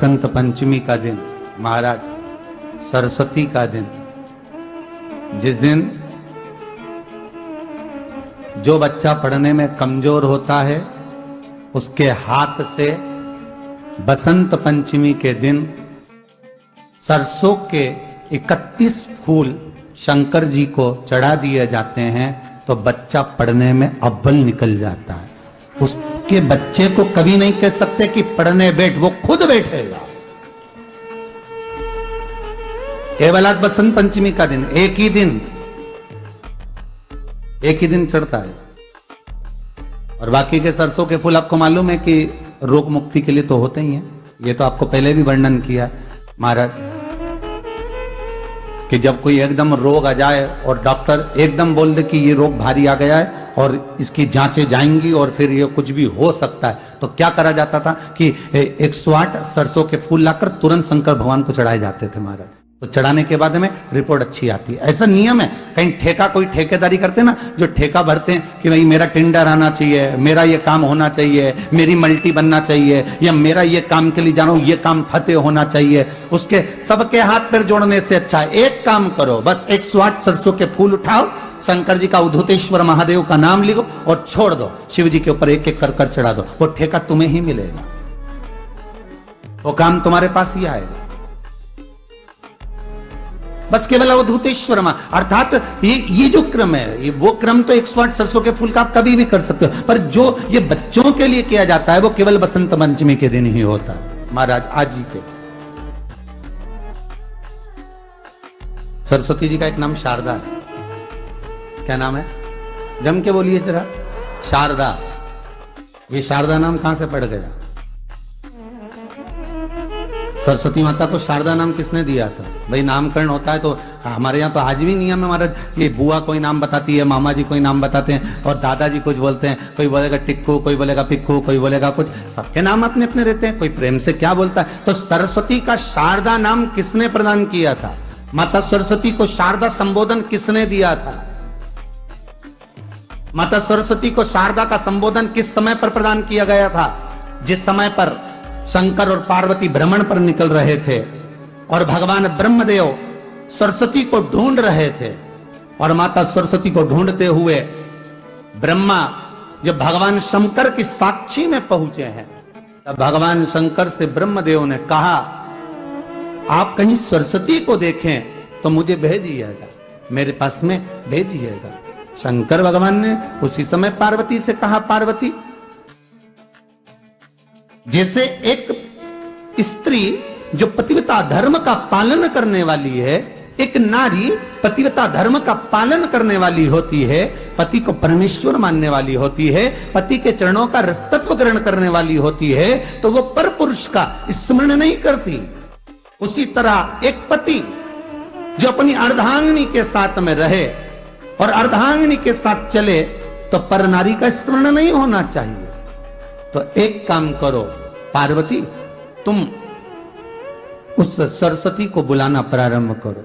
बसंत पंचमी का दिन, महाराज सरस्वती का दिन, जिस दिन जो बच्चा पढ़ने में कमजोर होता है उसके हाथ से बसंत पंचमी के दिन सरसों के 31 फूल शंकर जी को चढ़ा दिए जाते हैं तो बच्चा पढ़ने में अव्वल निकल जाता है। उसके बच्चे को कभी नहीं कह सकते कि पढ़ने बैठ, वो खुद बैठेगा। केवल आज बसंत पंचमी का दिन, एक ही दिन चढ़ता है। और बाकी के सरसों के फूल आपको मालूम है कि रोग मुक्ति के लिए तो होते ही हैं। ये तो आपको पहले भी वर्णन किया महाराज कि जब कोई एकदम रोग आ जाए और डॉक्टर एकदम बोल दे कि ये रोग भारी आ गया है और इसकी जांचें जाएंगी और फिर ये कुछ भी हो सकता है, तो क्या करा जाता था कि 108 सरसों के फूल लाकर तुरंत शंकर भगवान को चढ़ाए जाते थे महाराज। तो चढ़ाने के बाद में रिपोर्ट अच्छी आती है। ऐसा नियम है। कहीं ठेका, कोई ठेकेदारी करते हैं ना, जो ठेका भरते हैं कि भाई मेरा टेंडर आना चाहिए, मेरा ये काम होना चाहिए, मेरी मल्टी बनना चाहिए, या मेरा ये काम के लिए जा रहा हूं, ये काम फतेह होना चाहिए, उसके सबके हाथ पैर जोड़ने से अच्छा है एक काम करो, बस 108 सरसों के फूल उठाओ, शंकर जी का उद्धतेश्वर महादेव का नाम लिखो और छोड़ दो, शिव जी के ऊपर एक एक कर चढ़ा दो, वो ठेका तुम्हें ही मिलेगा, वो काम तुम्हारे पास ही आएगा। बस केवल अवधूतेश्वर अर्थात ये जो क्रम है, ये वो क्रम तो 108 सरसों के फूल का आप कभी भी कर सकते हो, पर जो ये बच्चों के लिए किया जाता है वो केवल बसंत पंचमी के दिन ही होता है महाराज। आज जी के सरस्वती जी का एक नाम शारदा है। क्या नाम है? जम के बोलिए जरा। शारदा। ये शारदा नाम कहां से पड़ गया? सरस्वती माता को शारदा नाम किसने दिया था? भाई नामकरण होता है तो हमारे यहाँ तो आज भी नियम है महाराज, ये बुआ कोई नाम बताती है, मामा जी कोई नाम बताते हैं और दादाजी कुछ बोलते हैं, कोई बोलेगा टिक्कू, कोई बोलेगा पिक्कू, कोई बोलेगा कुछ, सबके नाम अपने अपने रहते हैं, कोई प्रेम से क्या बोलता है। तो सरस्वती का शारदा नाम किसने प्रदान किया था? माता सरस्वती को शारदा संबोधन किसने दिया था? माता सरस्वती को शारदा का संबोधन किस समय पर प्रदान किया गया था? जिस समय पर शंकर और पार्वती भ्रमण पर निकल रहे थे और भगवान ब्रह्मदेव सरस्वती को ढूंढ रहे थे, और माता सरस्वती को ढूंढते हुए ब्रह्मा जब भगवान शंकर की साक्षी में पहुंचे हैं, तब भगवान शंकर से ब्रह्मदेव ने कहा आप कहीं सरस्वती को देखें तो मुझे भेजिएगा, मेरे पास में भेजिएगा। शंकर भगवान ने उसी समय पार्वती से कहा, पार्वती जैसे एक स्त्री जो पतिव्रता धर्म का पालन करने वाली है, एक नारी पतिव्रता धर्म का पालन करने वाली होती है, पति को परमेश्वर मानने वाली होती है, पति के चरणों का रसतत्व ग्रहण करने वाली होती है, तो वो पर पुरुष का स्मरण नहीं करती। उसी तरह एक पति जो अपनी अर्धांगिनी के साथ में रहे और अर्धांगिनी के साथ चले तो पर नारी का स्मरण नहीं होना चाहिए। तो एक काम करो पार्वती, तुम उस सरस्वती को बुलाना प्रारंभ करो।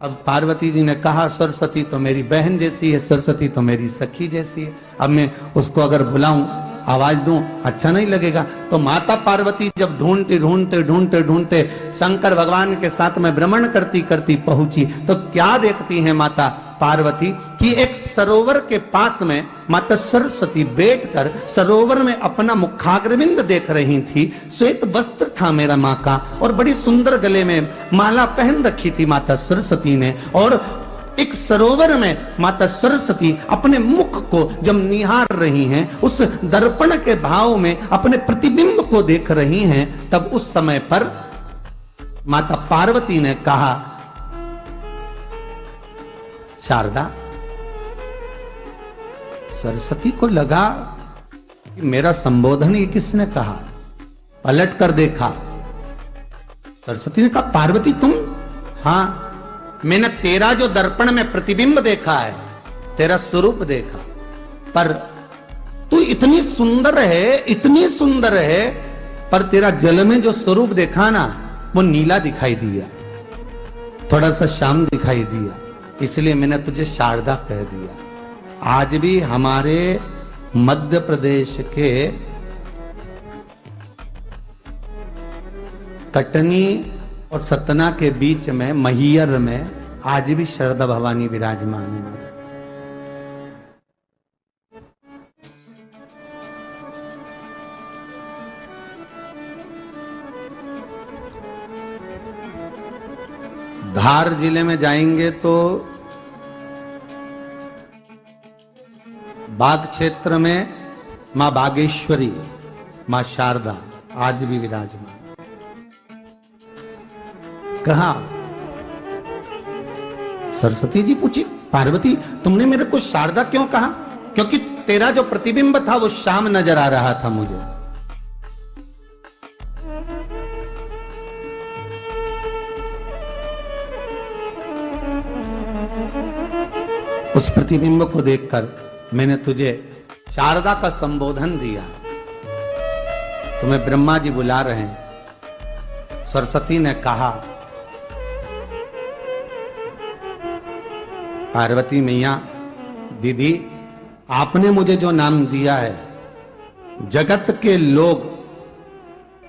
अब पार्वती जी ने कहा सरस्वती तो मेरी बहन जैसी है, सरस्वती तो मेरी सखी जैसी है, अब मैं उसको अगर बुलाऊं, आवाज दूं, अच्छा नहीं लगेगा। तो माता पार्वती जब ढूंढते ढूंढते ढूंढते ढूंढते शंकर भगवान के साथ में भ्रमण करती करती पहुंची, तो क्या देखती है माता पार्वती कि एक सरोवर के पास में माता सरस्वती बैठकर सरोवर में अपना मुखाग्रविंद देख रही थी। श्वेत वस्त्र था मेरा माँ का और बड़ी सुंदर गले में माला पहन रखी थी माता सरस्वती ने, और एक सरोवर में माता सरस्वती अपने मुख को जब निहार रही हैं, उस दर्पण के भाव में अपने प्रतिबिंब को देख रही हैं, तब उस समय पर माता पार्वती ने कहा शारदा। सरस्वती को लगा कि मेरा संबोधन ये किसने कहा, पलट कर देखा। सरस्वती ने कहा पार्वती तुम? हाँ, मैंने तेरा जो दर्पण में प्रतिबिंब देखा है, तेरा स्वरूप देखा, पर तू इतनी सुंदर है, इतनी सुंदर है, पर तेरा जल में जो स्वरूप देखा ना वो नीला दिखाई दिया, थोड़ा सा श्याम दिखाई दिया, इसलिए मैंने तुझे शारदा कह दिया। आज भी हमारे मध्य प्रदेश के कटनी और सतना के बीच में मैहर में आज भी शारदा भवानी विराजमान है महाराज। धार जिले में जाएंगे तो बाग क्षेत्र में मां बागेश्वरी, मां शारदा आज भी विराजमान। कहा सरस्वती जी पूछी, पार्वती तुमने मेरे को शारदा क्यों कहा? क्योंकि तेरा जो प्रतिबिंब था वो शाम नजर आ रहा था मुझे। उस प्रतिबिंब को देखकर मैंने तुझे शारदा का संबोधन दिया। तुम्हें ब्रह्मा जी बुला रहे हैं। सरस्वती ने कहा, पार्वती मैया दीदी, आपने मुझे जो नाम दिया है, जगत के लोग,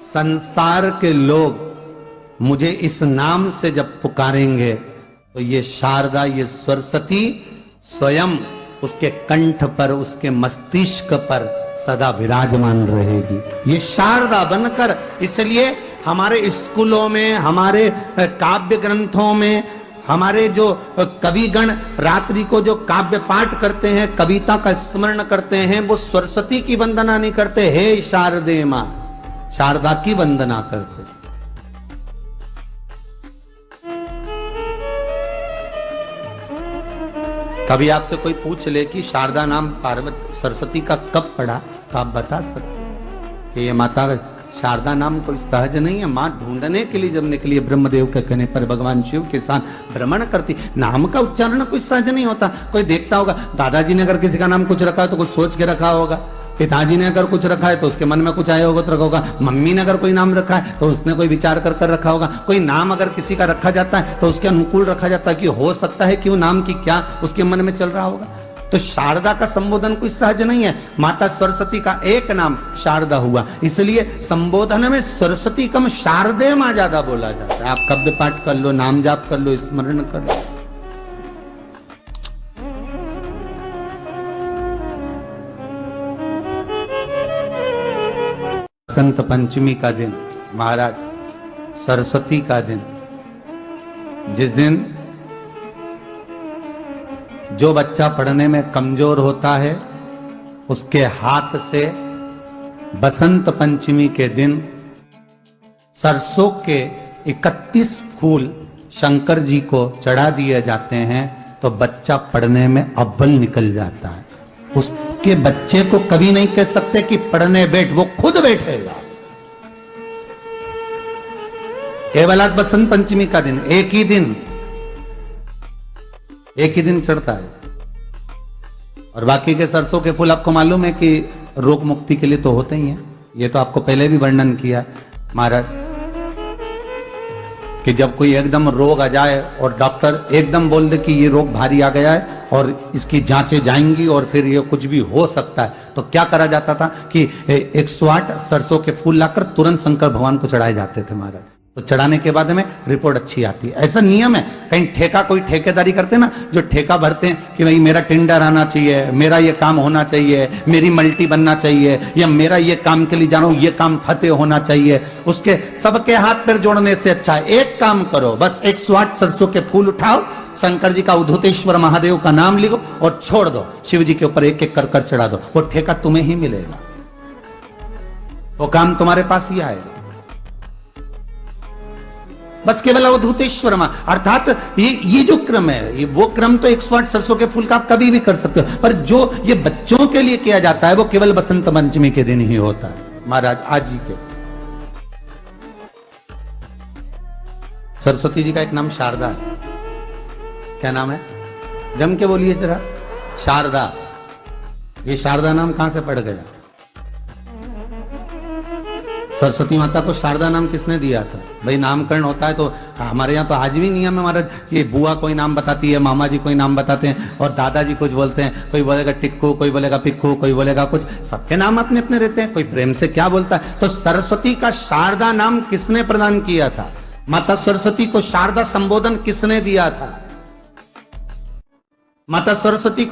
संसार के लोग मुझे इस नाम से जब पुकारेंगे तो ये शारदा, ये सरस्वती स्वयं उसके कंठ पर, उसके मस्तिष्क पर सदा विराजमान रहेगी, ये शारदा बनकर। इसलिए हमारे स्कूलों में, हमारे काव्य ग्रंथों में, हमारे जो कविगण रात्रि को जो काव्य पाठ करते हैं, कविता का स्मरण करते हैं, वो सरस्वती की वंदना नहीं करते, हे शारदे मां, शारदा की वंदना करते। कभी आपसे कोई पूछ ले कि शारदा नाम पार्वती सरस्वती का कब पड़ा, तो आप बता सकते कि ये माता शारदा नाम कोई सहज नहीं है। मां ढूंढने के लिए जब निकली, ब्रह्मदेव के कहने पर भगवान शिव के साथ भ्रमण करती। नाम का उच्चारण कोई सहज नहीं होता। कोई देखता होगा, दादाजी ने अगर किसी का नाम कुछ रखा है तो कुछ सोच के रखा होगा, पिताजी ने अगर कुछ रखा है तो उसके मन में कुछ आया होगा तो रखा होगा, मम्मी ने अगर कोई नाम रखा है तो उसने कोई विचार कर कर रखा होगा। कोई नाम अगर किसी का रखा जाता है तो उसके अनुकूल रखा जाता है कि हो सकता है कि वो नाम की क्या उसके मन में चल रहा होगा। तो शारदा का संबोधन कोई सहज नहीं है। माता सरस्वती का एक नाम शारदा हुआ, इसलिए संबोधन में सरस्वती कम शारदे मां ज्यादा बोला जाता है। आप कब्द पाठ कर लो, नाम जाप कर लो, स्मरण कर लो। बसंत पंचमी का दिन महाराज, सरस्वती का दिन, जिस दिन जो बच्चा पढ़ने में कमजोर होता है उसके हाथ से बसंत पंचमी के दिन सरसों के 31 फूल शंकर जी को चढ़ा दिए जाते हैं तो बच्चा पढ़ने में अव्वल निकल जाता है। उसके बच्चे को कभी नहीं कह सकते कि पढ़ने बैठ, वो खुद बैठेगा। केवल आज बसंत पंचमी का दिन, एक ही दिन चढ़ता है। और बाकी के सरसों के फूल आपको मालूम है कि रोग मुक्ति के लिए तो होते ही हैं। ये तो आपको पहले भी वर्णन किया महाराज कि जब कोई एकदम रोग आ जाए और डॉक्टर एकदम बोल दे कि ये रोग भारी आ गया है और इसकी जांचें जाएंगी और फिर ये कुछ भी हो सकता है, तो क्या करा जाता था कि 108 सरसों के फूल लाकर तुरंत शंकर भगवान को चढ़ाए जाते थे महाराज। तो चढ़ाने के बाद में रिपोर्ट अच्छी आती है। ऐसा नियम है। कहीं ठेका, कोई ठेकेदारी करते हैं ना, जो ठेका भरते हैं कि भाई मेरा टेंडर आना चाहिए, मेरा ये काम होना चाहिए, मेरी मल्टी बनना चाहिए, या मेरा ये काम के लिए जा रहा हूं, ये काम फतेह होना चाहिए, उसके सबके हाथ पैर जोड़ने से अच्छा है एक काम करो, बस 108 सरसों के फूल उठाओ, शंकर जी का उद्धतेश्वर महादेव का नाम लिखो और छोड़ दो, शिव जी के ऊपर एक एक कर कर चढ़ा दो, वो ठेका तुम्हें ही मिलेगा, वो काम तुम्हारे पास ही आएगा। बस केवल अवधूतेश्वर मां, अर्थात ये जो क्रम है, ये वो क्रम तो 108 सरसों के फूल का आप कभी भी कर सकते हो, पर जो ये बच्चों के लिए किया जाता है वो केवल बसंत पंचमी के दिन ही होता है महाराज। आज ही के सरस्वती जी का एक नाम शारदा है। क्या नाम है? जम के बोलिए जरा। शारदा। ये शारदा नाम कहां से पड़ गया? सरस्वती माता को शारदा नाम किसने दिया था? भाई नामकरण होता है तो हमारे यहाँ तो आज भी नियम है हमारा, ये बुआ कोई नाम बताती है, मामा जी कोई नाम बताते हैं और दादाजी कुछ बोलते हैं, कोई बोलेगा टिक्कू, कोई बोलेगा पिक्कू, कोई बोलेगा कुछ, सबके नाम अपने अपने रहते हैं, कोई प्रेम से क्या बोलता है। तो सरस्वती का शारदा नाम किसने प्रदान किया था? माता सरस्वती को शारदा संबोधन किसने दिया था? माता सरस्वती को